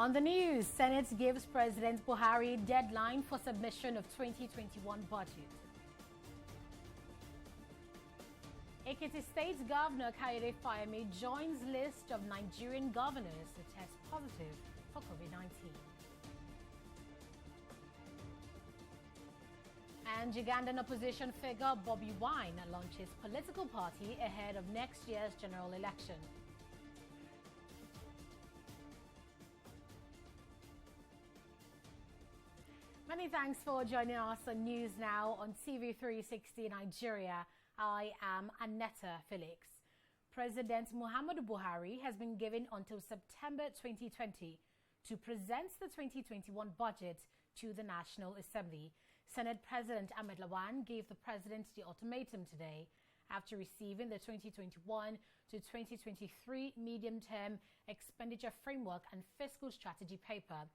On the news, Senate gives President Buhari deadline for submission of 2021 budget. Ekiti State Governor Kayode Fayemi joins list of Nigerian governors to test positive for COVID-19. And Ugandan opposition figure Bobby Wine launches political party ahead of next year's general election. Many thanks for joining us on News Now on TV360 Nigeria. I am Annetta Felix. President Muhammadu Buhari has been given until September 2020 to present the 2021 budget to the National Assembly. Senate President Ahmed Lawan gave the president the ultimatum today after receiving the 2021 to 2023 medium-term expenditure framework and fiscal strategy paper.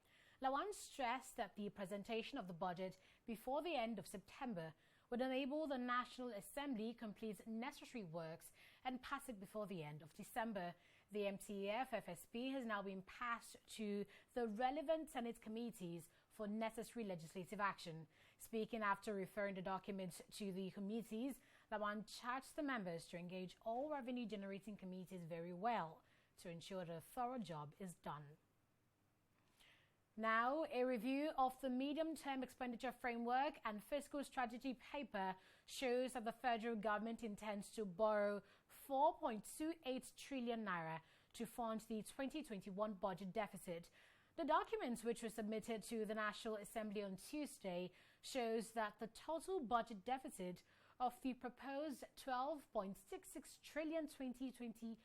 Lawan stressed that the presentation of the budget before the end of September would enable the National Assembly complete necessary works and pass it before the end of December. The MTF FSP has now been passed to the relevant Senate committees for necessary legislative action. Speaking after referring the documents to the committees, Lawan charged the members to engage all revenue-generating committees very well to ensure that a thorough job is done. Now, a review of the medium-term expenditure framework and fiscal strategy paper shows that the federal government intends to borrow 4.28 trillion naira to fund the 2021 budget deficit. The documents, which were submitted to the National Assembly on Tuesday, shows that the total budget deficit of the proposed 12.66 trillion 2020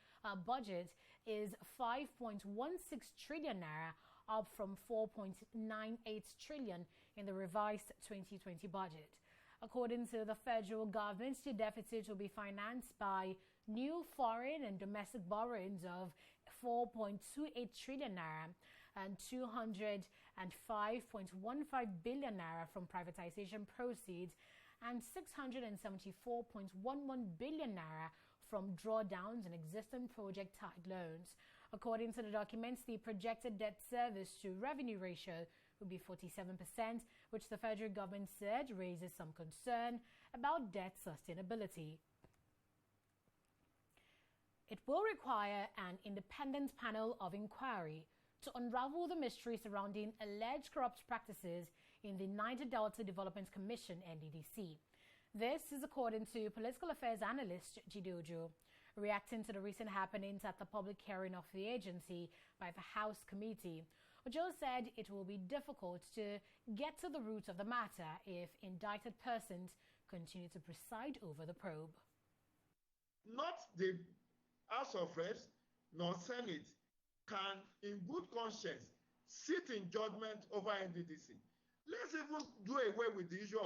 budget is 5.16 trillion naira, up from 4.98 trillion in the revised 2020 budget. According to the federal government, the deficit will be financed by new foreign and domestic borrowings of 4.28 trillion naira and 205.15 billion naira from privatization proceeds and 674.11 billion naira from drawdowns and existing project-tied loans. According to the documents, the projected debt service to revenue ratio will be 47%, which the federal government said raises some concern about debt sustainability. It will require an independent panel of inquiry to unravel the mystery surrounding alleged corrupt practices in the Niger Delta Development Commission, NDDC. This is according to political affairs analyst Jide Ojo. Reacting to the recent happenings at the public hearing of the agency by the House Committee, Ojo said it will be difficult to get to the root of the matter if indicted persons continue to preside over the probe. Not the House of Reps nor Senate can, in good conscience, sit in judgment over NDDC. Let's even do away with the issue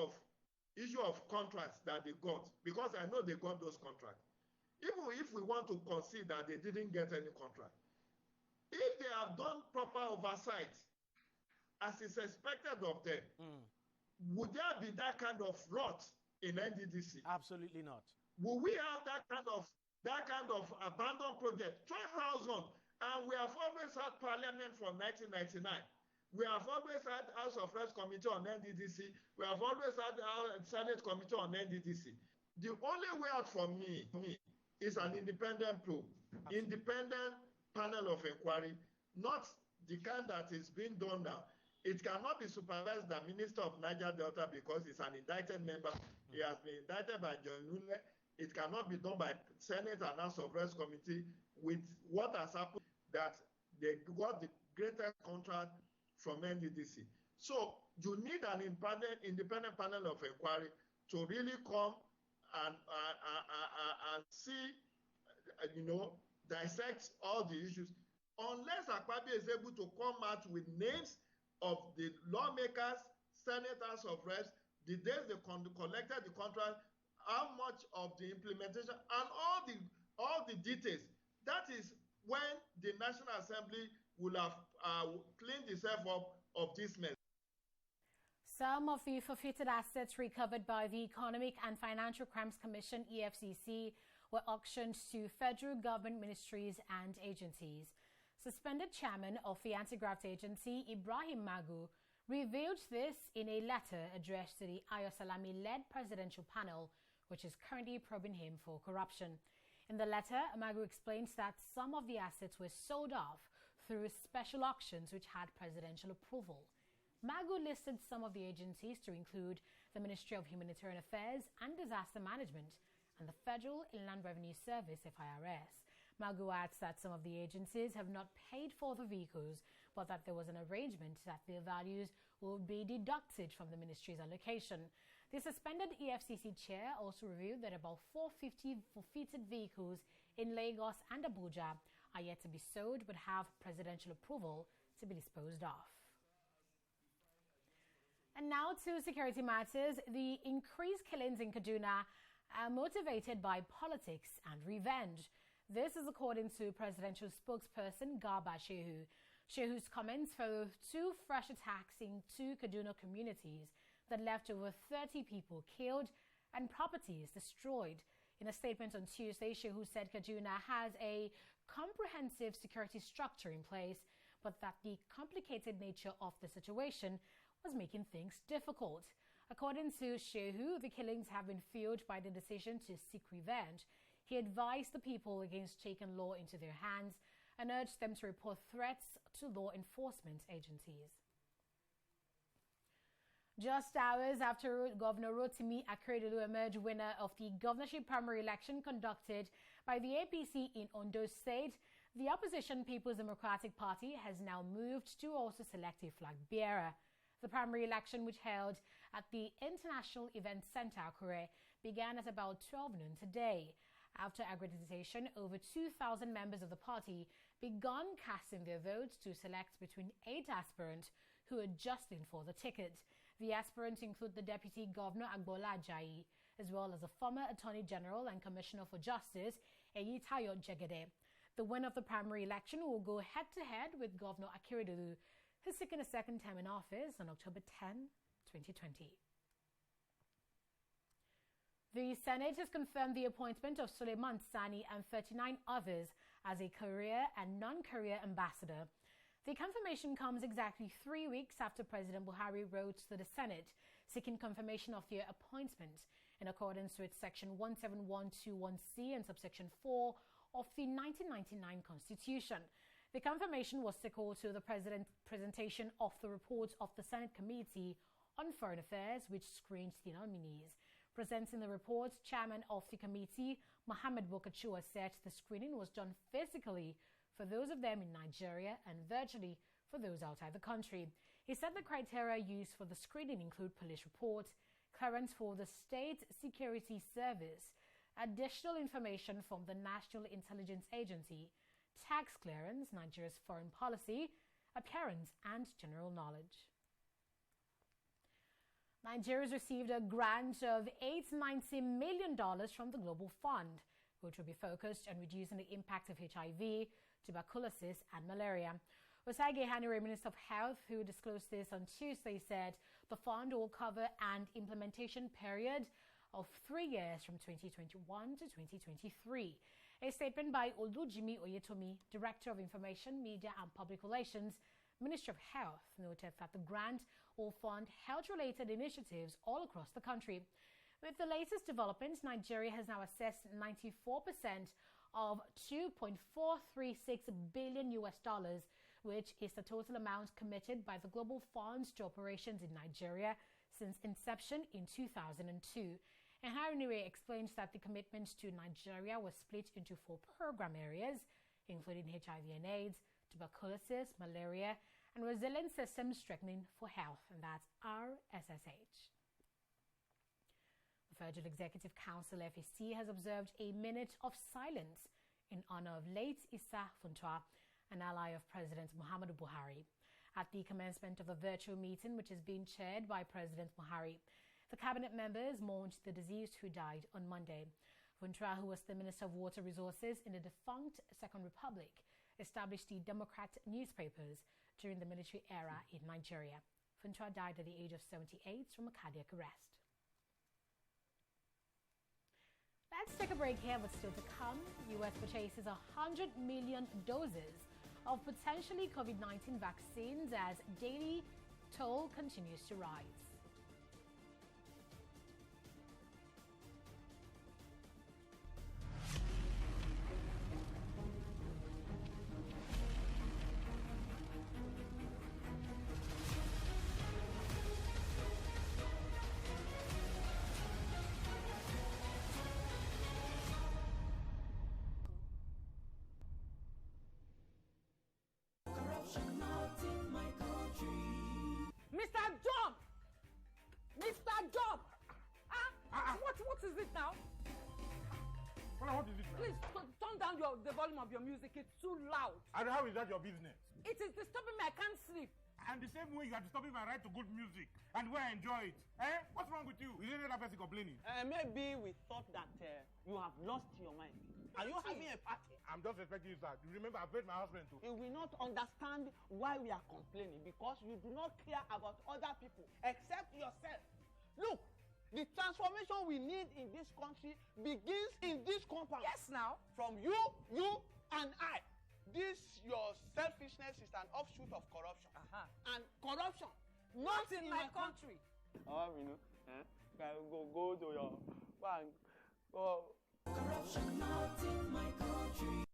of contracts that they got, because I know they got those contracts. Even if we want to concede that they didn't get any contract, if they have done proper oversight, as is expected of them, would there be that kind of rot in NDDC? Absolutely not. Will we have that kind of abandoned project? 12,000, and we have always had Parliament from 1999. We have always had House of Reps Committee on NDDC. We have always had our Senate Committee on NDDC. The only way out for me is an independent probe, independent panel of inquiry, not the kind that is being done now. It cannot be supervised by the Minister of Niger Delta because he's an indicted member. He has been indicted by John Lule. It cannot be done by Senate and House of Reps Committee with what has happened, that they got the greatest contract from NDDC. So you need an independent panel of inquiry to really come and see, dissect all the issues. Unless Akpabio is able to come out with names of the lawmakers, senators of reps, the days they collected the contract, how much of the implementation, and all the details. That is when the National Assembly will have cleaned itself up of this mess. Some of the forfeited assets recovered by the Economic and Financial Crimes Commission, EFCC, were auctioned to federal government ministries and agencies. Suspended chairman of the anti-graft agency, Ibrahim Magu, revealed this in a letter addressed to the Ayosalami-led presidential panel, which is currently probing him for corruption. In the letter, Magu explains that some of the assets were sold off through special auctions which had presidential approval. Magu listed some of the agencies to include the Ministry of Humanitarian Affairs and Disaster Management and the Federal Inland Revenue Service, FIRS. Magu adds that some of the agencies have not paid for the vehicles, but that there was an arrangement that their values will be deducted from the ministry's allocation. The suspended EFCC chair also revealed that about 450 forfeited vehicles in Lagos and Abuja are yet to be sold but have presidential approval to be disposed of. And now to security matters. The increased killings in Kaduna are motivated by politics and revenge. This is according to presidential spokesperson Garba Shehu. Shehu's comments follow two fresh attacks in two Kaduna communities that left over 30 people killed and properties destroyed. In a statement on Tuesday, Shehu said Kaduna has a comprehensive security structure in place, but that the complicated nature of the situation was making things difficult. According to Shehu, the killings have been fueled by the decision to seek revenge. He advised the people against taking law into their hands and urged them to report threats to law enforcement agencies. Just hours after Governor Rotimi Akeredolu emerged winner of the governorship primary election conducted by the APC in Ondo State, the opposition People's Democratic Party has now moved to also select a flag bearer. The primary election, which held at the International Event Center, Akure, began at about 12 noon today. After accreditation, over 2,000 members of the party began casting their votes to select between 8 aspirants who are justing for the ticket. The aspirants include the Deputy Governor Agbola Ajayi, as well as the former Attorney General and Commissioner for Justice, Eyitayo Jegede. The winner of the primary election will go head-to-head with Governor Akeredolu, who's seeking a second term in office on October 10, 2020. The Senate has confirmed the appointment of Suleiman Sani and 39 others as a career and non-career ambassador. The confirmation comes exactly 3 weeks after President Buhari wrote to the Senate seeking confirmation of their appointment in accordance with Section 17121C and subsection 4 of the 1999 Constitution. The confirmation was equal to the President's presentation of the report of the Senate Committee on Foreign Affairs, which screened the nominees. Presenting the report, Chairman of the committee, Mohammed Bokachua, said the screening was done physically for those of them in Nigeria and virtually for those outside the country. He said the criteria used for the screening include police reports, clearance for the State Security Service, additional information from the National Intelligence Agency, tax clearance, Nigeria's foreign policy, appearance, and general knowledge. Nigeria has received a grant of $890 million from the Global Fund, which will be focused on reducing the impact of HIV, tuberculosis, and malaria. Osage Hanure, Minister of Health, who disclosed this on Tuesday, said the fund will cover an implementation period of 3 years from 2021 to 2023. A statement by Olujimi Oyetomi, Director of Information, Media and Public Relations, Ministry of Health, noted that the grant will fund health-related initiatives all across the country. With the latest developments, Nigeria has now assessed 94% of $2.436 billion, which is the total amount committed by the Global Funds to operations in Nigeria since inception in 2002. And Harinure explains that the commitment to Nigeria was split into 4 program areas, including HIV and AIDS, tuberculosis, malaria, and resilient systems strengthening for health, and that's RSSH. The Federal Executive Council FEC has observed a minute of silence in honor of late Issa Funtua, an ally of President Muhammadu Buhari, at the commencement of a virtual meeting which is being chaired by President Buhari. The cabinet members mourned the deceased who died on Monday. Funtua, who was the Minister of Water Resources in the defunct Second Republic, established the Democrat newspapers during the military era in Nigeria. Funtua died at the age of 78 from a cardiac arrest. Let's take a break here, but still to come. U.S. purchases 100 million doses of potentially COVID-19 vaccines as daily toll continues to rise. Mr. Job! Mr. Job! What is it now? What is it now? Please turn down the volume of your music. It's too loud. And how is that your business? It is disturbing me. I can't sleep. And the same way you are disturbing my right to good music and where I enjoy it. Eh? What's wrong with you? Is there another person complaining? Maybe we thought that you have lost your mind. Are you having a party? I'm just respecting you, sir. You remember, I've paid my husband too. You will not understand why we are complaining because you do not care about other people except yourself. Look, the transformation we need in this country begins in this compound. Yes, now. From you, and I. This, your selfishness is an offshoot of corruption. And corruption, not in my country. You know, go to your bank. Corruption not in my country.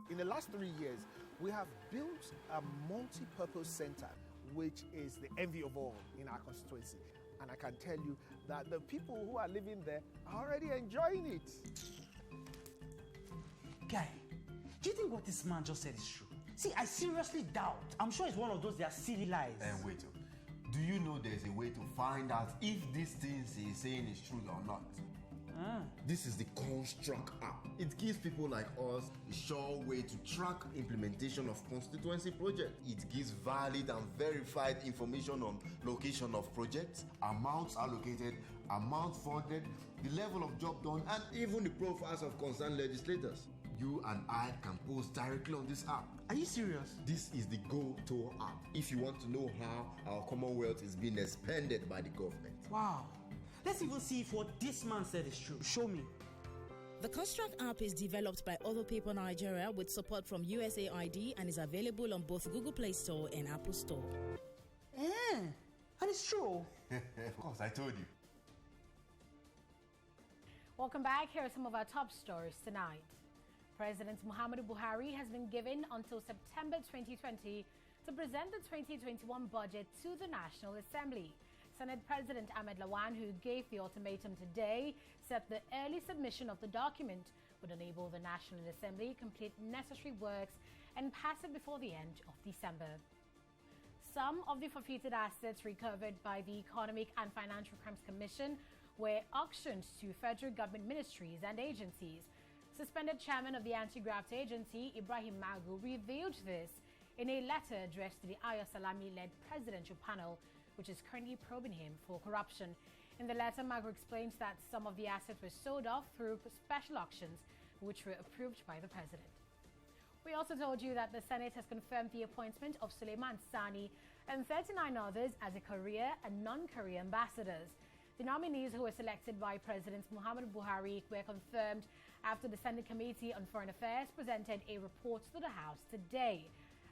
In the last 3 years, we have built a multi-purpose center, which is the envy of all in our constituency. And I can tell you that the people who are living there are already enjoying it. Guy, do you think what this man just said is true? See, I seriously doubt. I'm sure it's one of those their silly lies. And wait, do you know there's a way to find out if these things he's saying is true or not? This is the Construct app. It gives people like us a sure way to track implementation of constituency projects. It gives valid and verified information on location of projects, amounts allocated, amount funded, the level of job done, and even the profiles of concerned legislators. You and I can post directly on this app. Are you serious? This is the Go-To app if you want to know how our Commonwealth is being expanded by the government. Wow. Let's even see if what this man said is true. Show me. The Construct app is developed by Other People Nigeria with support from USAID and is available on both Google Play Store and Apple Store. And it's true. Of course, I told you. Welcome back. Here are some of our top stories tonight. President Muhammadu Buhari has been given until September 2020 to present the 2021 budget to the National Assembly. Senate President Ahmed Lawan, who gave the ultimatum today, said the early submission of the document would enable the National Assembly complete necessary works and pass it before the end of December. Some of the forfeited assets recovered by the Economic and Financial Crimes Commission were auctioned to federal government ministries and agencies. Suspended chairman of the anti-graft agency, Ibrahim Magu, revealed this in a letter addressed to the Ayo Salami-led presidential panel, which is currently probing him for corruption. In the letter, Magu explains that some of the assets were sold off through special auctions, which were approved by the president. We also told you that the Senate has confirmed the appointment of Suleiman Sani and 39 others as a career and non-career ambassadors. The nominees who were selected by President Muhammadu Buhari were confirmed after the Senate Committee on Foreign Affairs presented a report to the House today.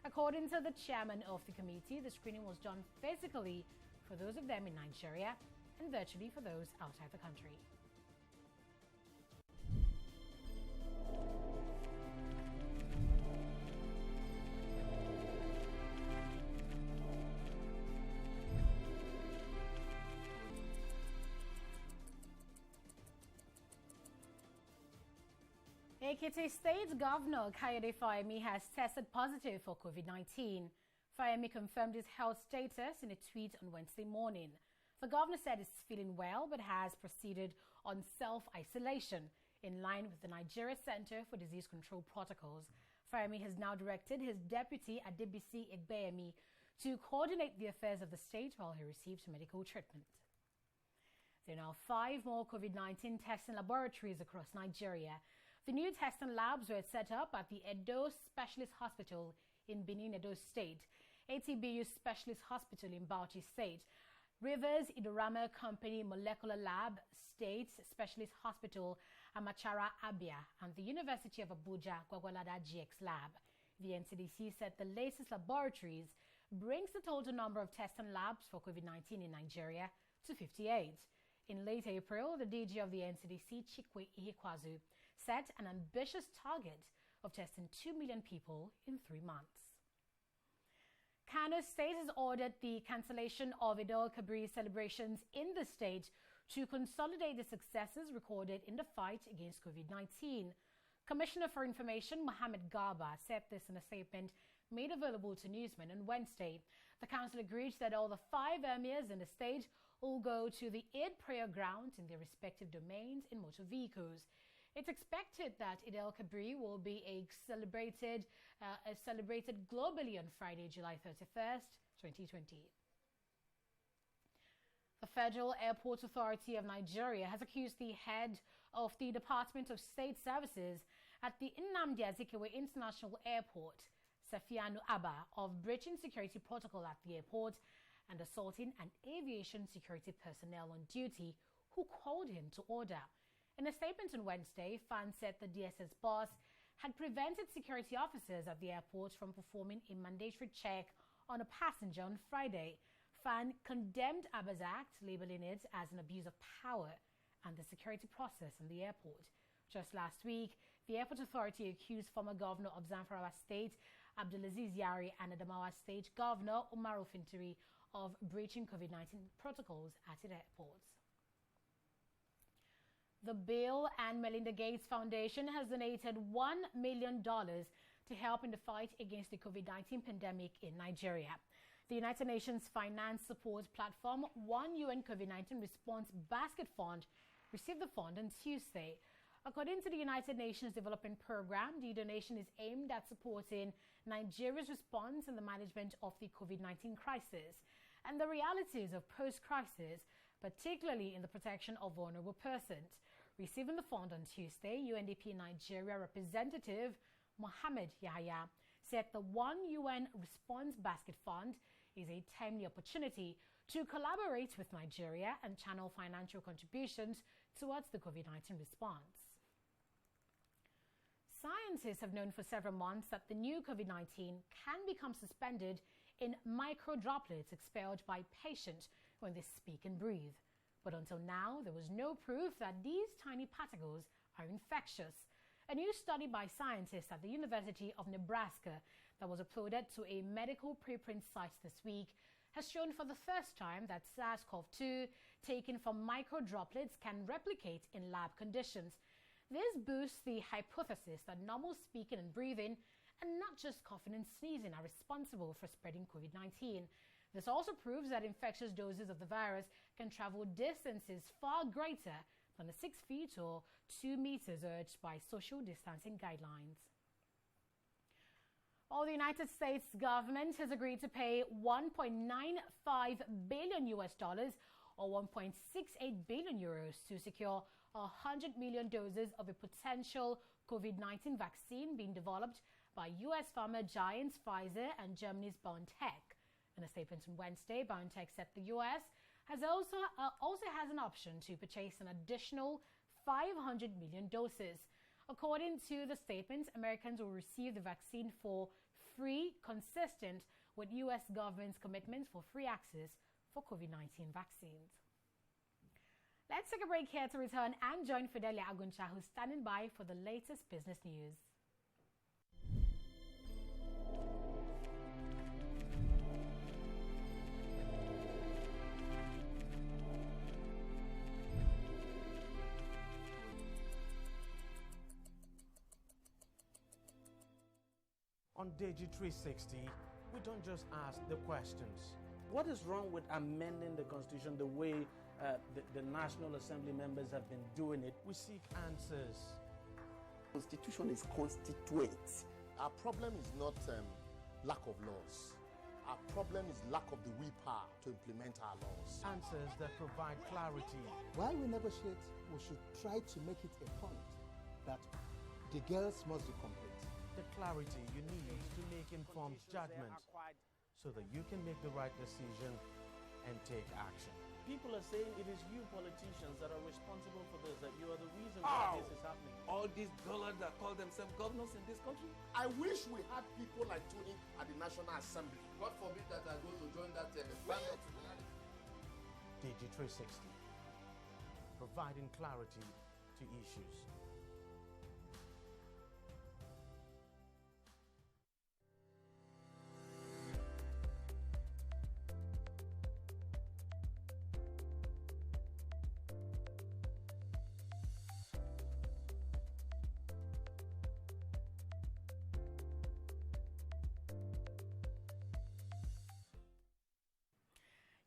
According to the chairman of the committee, the screening was done physically for those of them in Nigeria and virtually for those outside the country. Ekiti State Governor Kayode Fayemi has tested positive for COVID-19. Fayemi confirmed his health status in a tweet on Wednesday morning. The governor said he's feeling well but has proceeded on self-isolation in line with the Nigeria Center for Disease Control protocols. Fayemi has now directed his deputy Adebisi Egbeyemi to coordinate the affairs of the state while he receives medical treatment. There are now 5 more COVID-19 testing laboratories across Nigeria. The new testing labs were set up at the Edo Specialist Hospital in Benin, Edo State, ATBU Specialist Hospital in Bauchi State, Rivers Idorama Company Molecular Lab, State Specialist Hospital, Amachara Abia, and the University of Abuja Gwagwalada GX Lab. The NDDC said the latest laboratories brings the total number of testing labs for COVID-19 in Nigeria to 58. In late April, the DG of the NDDC, Chikwe Ihekwazu, set an ambitious target of testing 2 million people in 3 months. Kano State has ordered the cancellation of Vidal Cabrillo celebrations in the state to consolidate the successes recorded in the fight against COVID-19. Commissioner for Information Mohammed Garba said this in a statement made available to newsmen on Wednesday. The council agreed that all the 5 emirs in the state will go to the 8 prayer grounds in their respective domains in motor vehicles. It's expected that Eid al-Kabir will be celebrated globally on Friday, July 31st, 2020. The Federal Airport Authority of Nigeria has accused the head of the Department of State Services at the Nnamdi Azikiwe International Airport, Safianu Abba, of breaching security protocol at the airport and assaulting an aviation security personnel on duty who called him to order. In a statement on Wednesday, FAN said the DSS boss had prevented security officers at the airport from performing a mandatory check on a passenger on Friday. FAN condemned Abba's act, labeling it as an abuse of power and the security process in the airport. Just last week, the airport authority accused former governor of Zamfara State, Abdulaziz Yari, and Adamawa State Governor Umar Fintiri of breaching COVID-19 protocols at its airports. The Bill and Melinda Gates Foundation has donated $1 million to help in the fight against the COVID-19 pandemic in Nigeria. The United Nations Finance Support Platform, One UN COVID-19 Response Basket Fund, received the fund on Tuesday. According to the United Nations Development Program, the donation is aimed at supporting Nigeria's response and the management of the COVID-19 crisis and the realities of post-crisis, particularly in the protection of vulnerable persons. Receiving the fund on Tuesday, UNDP Nigeria representative Mohammed Yahya said the One UN Response Basket Fund is a timely opportunity to collaborate with Nigeria and channel financial contributions towards the COVID-19 response. Scientists have known for several months that the new COVID-19 can become suspended in microdroplets expelled by patients when they speak and breathe. But until now, there was no proof that these tiny particles are infectious. A new study by scientists at the University of Nebraska that was uploaded to a medical preprint site this week has shown for the first time that SARS-CoV-2 taken from microdroplets can replicate in lab conditions. This boosts the hypothesis that normal speaking and breathing, and not just coughing and sneezing, are responsible for spreading COVID-19. This also proves that infectious doses of the virus can travel distances far greater than the 6 feet or 2 meters urged by social distancing guidelines. Well, the United States government has agreed to pay $1.95 billion or 1.68 billion euros to secure 100 million doses of a potential COVID-19 vaccine being developed by U.S. pharma giants Pfizer and Germany's BioNTech. In a statement on Wednesday, BioNTech said the U.S. also has an option to purchase an additional 500 million doses. According to the statement, Americans will receive the vaccine for free, consistent with U.S. government's commitment for free access for COVID-19 vaccines. Let's take a break here to return and join Vidal, who's standing by for the latest business news. On TV360, we don't just ask the questions. What is wrong with amending the Constitution the way the National Assembly members have been doing it? We seek answers. Constitution is constituent. Our problem is not lack of laws. Our problem is lack of the willpower to implement our laws. Answers that provide clarity. While we negotiate, we should try to make it a point that the girls must be complete. The clarity you need to make informed judgment so that you can make the right decision and take action. People are saying it is you politicians that are responsible for this, that you are the reason why this is happening. All these dullards that call themselves governors in this country? I wish we had people like Tony at the National Assembly. God forbid that I go to join that band of DG360, providing clarity to issues.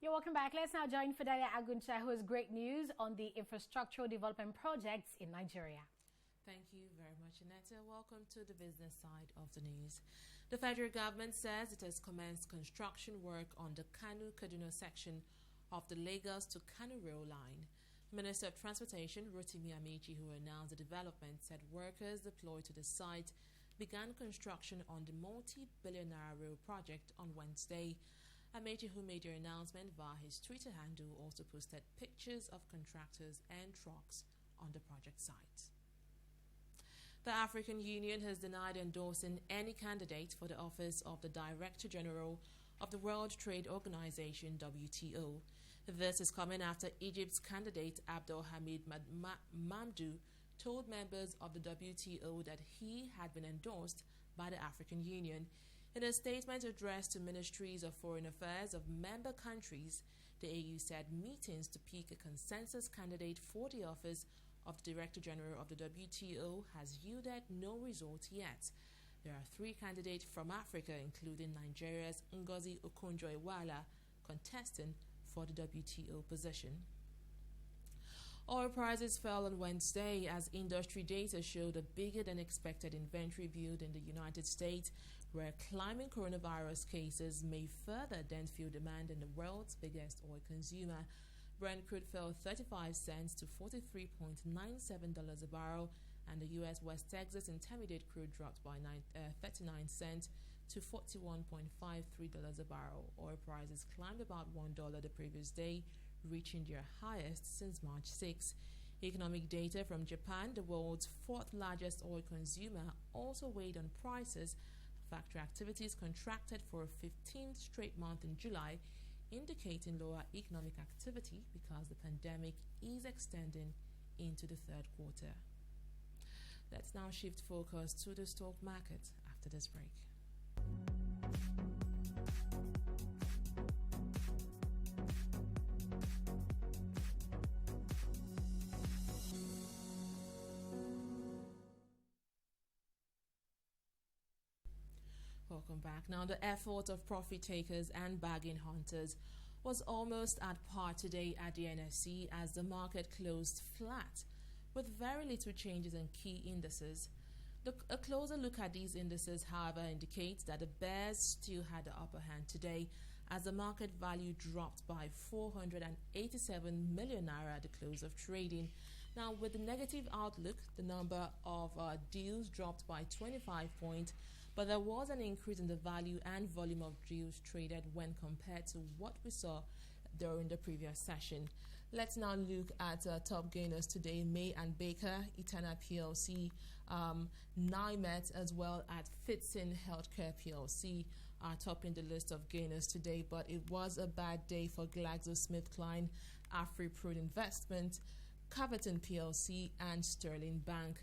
You're welcome back. Let's now join Vidal Aguncha, who has great news on the infrastructural development projects in Nigeria. Thank you very much, Annette. Welcome to the business side of the news. The federal government says it has commenced construction work on the Kano-Kaduna section of the Lagos to Kano rail line. Minister of Transportation, Rotimi Amechi, who announced the development, said workers deployed to the site began construction on the multi-billion-naira rail project on Wednesday. Amechi, who made the announcement via his Twitter handle, also posted pictures of contractors and trucks on the project site. The African Union has denied endorsing any candidate for the office of the Director General of the World Trade Organization, WTO. This is coming after Egypt's candidate Abdel Hamid Mamdouh told members of the WTO that he had been endorsed by the African Union. In a statement addressed to ministries of foreign affairs of member countries, the AU said meetings to pick a consensus candidate for the office of the Director General of the WTO has yielded no result yet. There are 3 candidates from Africa, including Nigeria's Ngozi Okonjo-Iweala, contesting for the WTO position. Oil prices fell on Wednesday as industry data showed a bigger than expected inventory build in the United States, where climbing coronavirus cases may further dent fuel demand in the world's biggest oil consumer. Brent crude fell 35 cents to $43.97 a barrel, and the U.S. West Texas Intermediate crude dropped by 39 cents to $41.53 a barrel. Oil prices climbed about $1 the previous day, reaching their highest since March 6. Economic data from Japan, the world's 4th largest oil consumer, also weighed on prices. Factory activities contracted for a 15th straight month in July, indicating lower economic activity because the pandemic is extending into the 3rd quarter. Let's now shift focus to the stock market after this break. Welcome back. Now, the effort of profit takers and bargain hunters was almost at par today at the NSE as the market closed flat with very little changes in key indices. A closer look at these indices, however, indicates that the bears still had the upper hand today as the market value dropped by 487 million naira at the close of trading. Now, with the negative outlook, the number of deals dropped by 25 points, but there was an increase in the value and volume of deals traded when compared to what we saw during the previous session. Let's now look at top gainers today. May and Baker, Etana PLC, NIMET, as well as Fitson Healthcare PLC are topping the list of gainers today, but it was a bad day for GlaxoSmithKline, AfriPrud Investment, Caverton PLC, and Sterling Bank.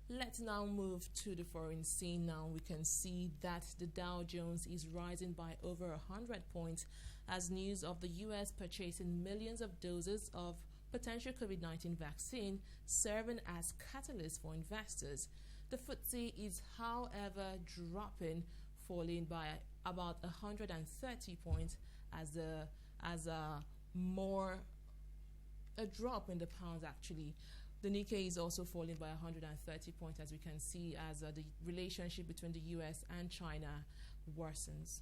Let's now move to the foreign scene. Now we can see that the Dow Jones is rising by over 100 points as news of the U.S. purchasing millions of doses of potential COVID-19 vaccine serving as catalyst for investors. The FTSE is, however, dropping, falling by about 130 points as a drop in the pounds actually. The Nikkei is also falling by 130 points, as we can see, as the relationship between the U.S. and China worsens.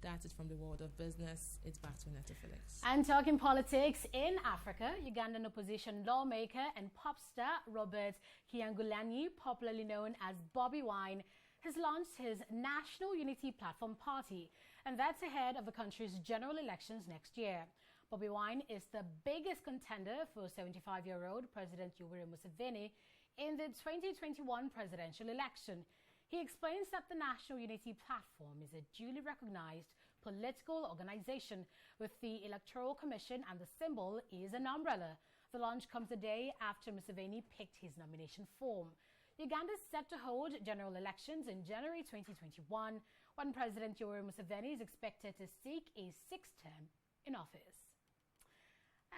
That's it from the world of business. It's back to Netta Felix. And talking politics in Africa, Ugandan opposition lawmaker and pop star Robert Kyagulanyi, popularly known as Bobby Wine, has launched his National Unity Platform Party. and that's ahead of the country's general elections next year. Bobi Wine is the biggest contender for 75-year-old President Yoweri Museveni in the 2021 presidential election. He explains that the National Unity Platform is a duly recognized political organization with the Electoral Commission, and the symbol is an umbrella. The launch comes a day after Museveni picked his nomination form. Uganda is set to hold general elections in January 2021, when President Yoweri Museveni is expected to seek a sixth term in office.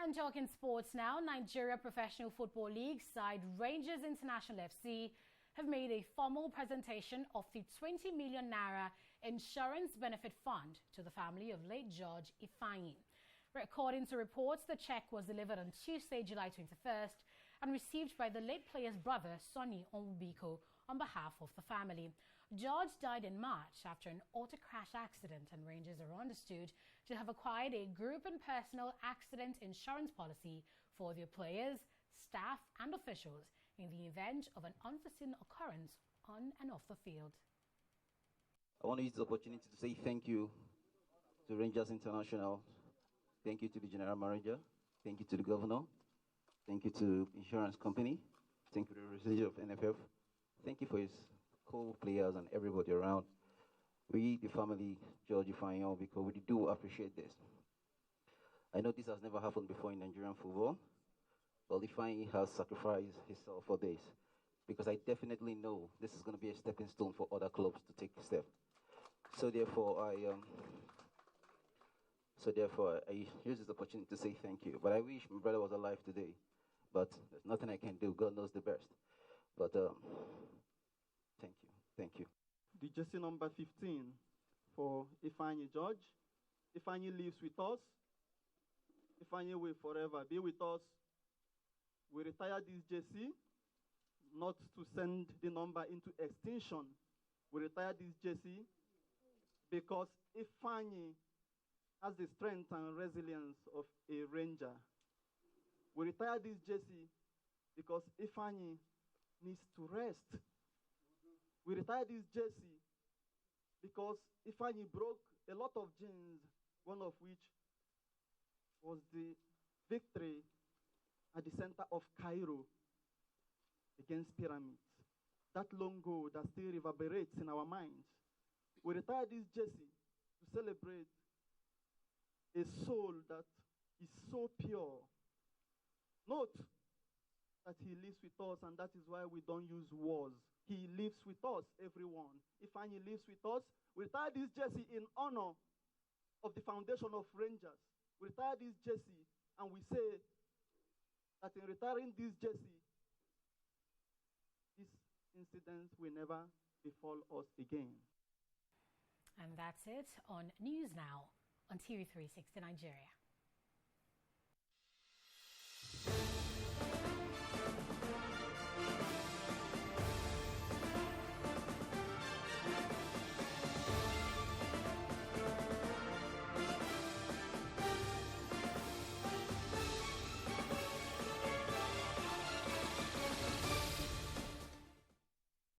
And talking sports now, Nigeria Professional Football League side Rangers International FC have made a formal presentation of the 20 million naira insurance benefit fund to the family of late George Ifeanyi. According to reports, the check was delivered on Tuesday, July 21st, and received by the late player's brother, Sonny Onwubiko, on behalf of the family. George died in March after an auto crash accident, and Rangers are understood to have acquired a group and personal accident insurance policy for their players, staff, and officials in the event of an unforeseen occurrence on and off the field. I want to use this opportunity to say thank you to Rangers International. Thank you to the General Manager. Thank you to the Governor. Thank you to insurance company. Thank you to the representative of NFF. Thank you for his co-players and everybody around. We, the family, George Ifeanyi, because we do appreciate this. I know this has never happened before in Nigerian football, but Ifeanyi has sacrificed himself for this, because I definitely know this is going to be a stepping stone for other clubs to take a step. So therefore, I use this opportunity to say thank you. But I wish my brother was alive today. But there's nothing I can do. God knows the best. But thank you. Thank you. The jersey number 15 for Ifeanyi George. Ifeanyi lives with us. Ifeanyi will forever be with us. We retire this jersey, not to send the number into extinction. We retire this jersey because Ifeanyi has the strength and resilience of a ranger. We retire this jersey because Ifeanyi needs to rest. We retire this jersey because Ifeanyi broke a lot of genes, one of which was the victory at the center of Cairo against pyramids. That long goal that still reverberates in our minds. We retire this jersey to celebrate a soul that is so pure. Note that he lives with us, and that is why we don't use words. He lives with us, everyone. Ifeanyi lives with us. We retire this jersey in honor of the foundation of Rangers. We retire this jersey, and we say that in retiring this jersey, this incident will never befall us again. And that's it on News Now on TV360 Nigeria.